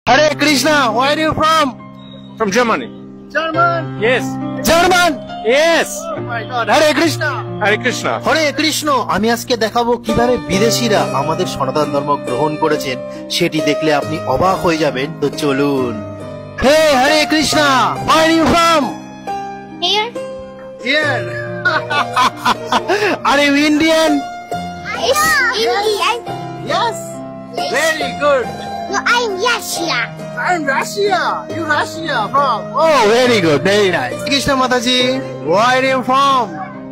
Hare Krishna, where are you from? From Germany. German. Yes. German. Yes. Oh my God. Hare Krishna. Hare Krishna. হরে কৃষ্ণ। আমি আজকে দেখাবো কিভাবে বিদেশিরা আমাদের সনাতন ধর্ম গ্রহণ করেছেন, সেটি দেখলে আপনি অবাক হয়ে যাবেন। তো চলুন। হে হরে Krishna, where are you from? Here? Here. Are you Indian? It's Indian. Yes. Very good. No, I'm Russia. I'm Russia. You Russia from? Oh, very good, very nice. Krishna Mataji, where are you from?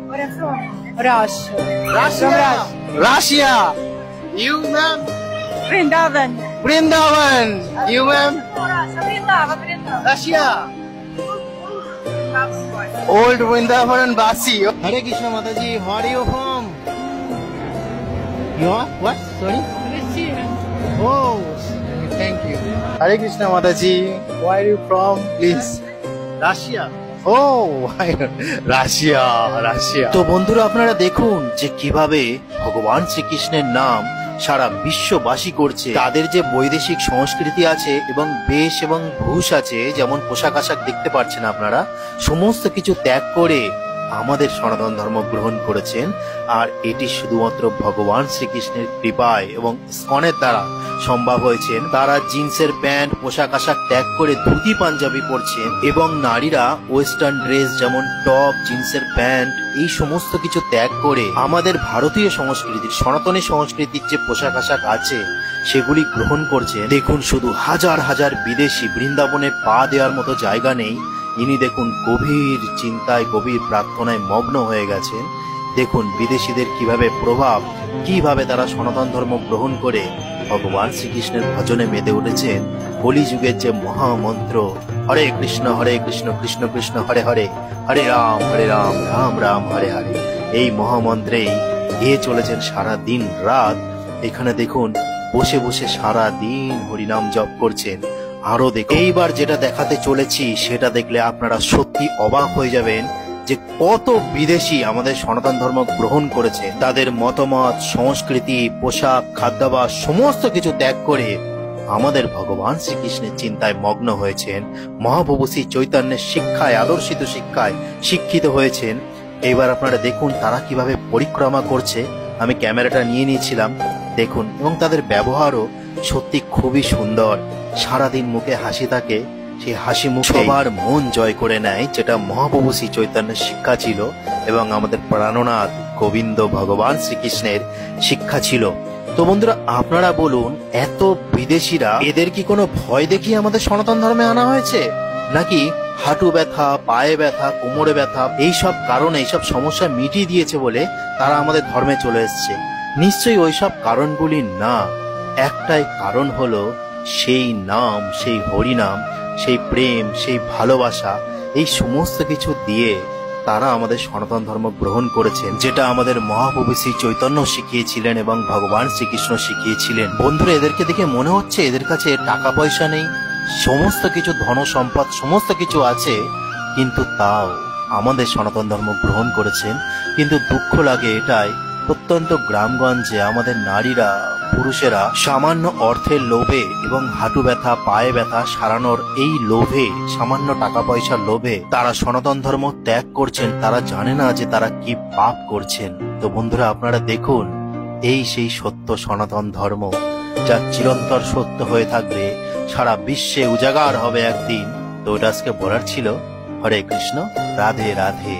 Where I'm from? Russia. Russia. Russia. You ma'am? Vrindavan. Vrindavan. You ma'am? Vrindavan. Russia. Old Vrindavan and Basi. Hare Krishna Mataji, where are you from? You are? What? Sorry? Oh, thank you. Hare Krishna Mataji, where are you from? Please. Russia. Oh, Russia Russia. তো বন্ধুরা, আপনারা দেখুন যে কিভাবে ভগবান শ্রীকৃষ্ণের নাম সারা বিশ্ববাসী করছে। তাদের যে বৈদেশিক সংস্কৃতি আছে এবং বেশ এবং ভূষ আছে, যেমন পোশাক আশাক দেখতে পাচ্ছেন আপনারা, সমস্ত কিছু ত্যাগ করে আমাদের সনাতন ধর্ম গ্রহণ করেছেন। আর এটি শুধুমাত্র ভগবান শ্রীকৃষ্ণের কৃপায় এবং ইসকনের দ্বারা সম্ভব হয়েছেন। তারা জিন্সের প্যান্ট পোশাক আশাক ত্যাগ করে ধুতি পাঞ্জাবি পরছেন এবং নারীরা ওয়েস্টার্ন ড্রেস যেমন টপ জিন্সের প্যান্ট এই সমস্ত কিছু ত্যাগ করে আমাদের ভারতীয় সংস্কৃতির সনাতনী সংস্কৃতির যে পোশাক আশাক আছে সেগুলি গ্রহণ করছে। দেখুন, শুধু হাজার হাজার বিদেশি বৃন্দাবনে পা দেওয়ার মতো জায়গা নেই। ইনি দেখুন গভীর চিন্তায় গভীর প্রার্থনায় মগ্ন হয়ে গেছেন। দেখুন বিদেশিদের কিভাবে প্রভাব, কিভাবে তারা সনাতন ধর্ম গ্রহণ করে ভগবান শ্রীকৃষ্ণের ভজনে মেতে উঠেছেন। কলিযুগের যে মহামন্ত্র হরে কৃষ্ণ কৃষ্ণ কৃষ্ণ হরে হরে, হরে রাম রাম রাম হরে হরে, এই মহামন্ত্রেই গিয়ে চলেছেন সারা দিন রাত। এখানে দেখুন বসে বসে সারা দিন হরিনাম জপ করছেন। আরো দেখুন, এইবার যেটা দেখাতে চলেছি সেটা দেখলে আপনারা সত্যি অবাক হয়ে যাবেন যে কত বিদেশি আমাদের সনাতন ধর্ম গ্রহণ করেছে। তাদের মতামত, সংস্কৃতি, পোশাক, খাদ্যাভ্যাস সমস্ত কিছু ত্যাগ করে আমাদের ভগবান শ্রীকৃষ্ণের চিন্তায় মগ্ন হয়েছেন। মহাপ্রভু শ্রী চৈতন্যের শিক্ষায়, আদর্শিত শিক্ষায় শিক্ষিত হয়েছেন। এইবার আপনারা দেখুন তারা কিভাবে পরিক্রমা করছে। আমি ক্যামেরাটা নিয়ে নিয়েছিলাম, দেখুন, এবং তাদের ব্যবহারও সত্যি খুবই সুন্দর। সারাদিন মুখে হাসি থাকে, সেই হাসি মুখ সবার মন জয় করে নেয়, যেটা মহাপ্রভু শ্রী চৈতন্যের শিক্ষা ছিল এবং আমাদের প্রাণনাথ গোবিন্দ ভগবান শ্রীকৃষ্ণের শিক্ষা ছিল। তো বন্ধুরা, আপনারা বলুন, এত বিদেশিরা, এদের কি কোনো ভয় দেখিয়ে আমাদের সনাতন ধর্মে আনা হয়েছে, নাকি হাঁটু ব্যথা, পায়ে ব্যথা, কোমরে ব্যথা এইসব কারণে, এইসব সমস্যা মিটিয়ে দিয়েছে বলে তারা আমাদের ধর্মে চলে এসছে? নিশ্চয়ই ওইসব কারণগুলি না। একটাই কারণ হলো সেই নাম, সেই হরিনাম, সেই প্রেম, সেই ভালোবাসা, এই সমস্ত কিছু দিয়ে তারা আমাদের সনাতন ধর্ম গ্রহণ করেছেন, যেটা আমাদের মহাপ্রভু শ্রী চৈতন্য শিখিয়েছিলেন এবং ভগবান শ্রীকৃষ্ণ শিখিয়েছিলেন। বন্ধুরা, এদেরকে দেখে মনে হচ্ছে এদের কাছে টাকা পয়সা নেই, সমস্ত কিছু ধন সম্পদ সমস্ত কিছু আছে, কিন্তু তাও আমাদের সনাতন ধর্ম গ্রহণ করেছেন। কিন্তু দুঃখ লাগে এটাই, প্রত্যন্ত গ্রামগঞ্জে আমাদের নারীরা, পুরুষেরা সামান্য অর্থের লোভে এবং হাঁটু ব্যথা, পায়ে ব্যথা সারানোর এই লোভে, সামান্য টাকা পয়সার লোভে তারা সনাতন ধর্ম ত্যাগ করছেন। তারা জানে না যে তারা কি পাপ করছেন। তো বন্ধুরা, আপনারা দেখুন, এই সেই সত্য সনাতন ধর্ম, যা চিরন্তর সত্য হয়ে থাকবে, সারা বিশ্বে উজাগার হবে একদিন। তো ওটা আজকে বলার ছিল। হরে কৃষ্ণ, রাধে রাধে।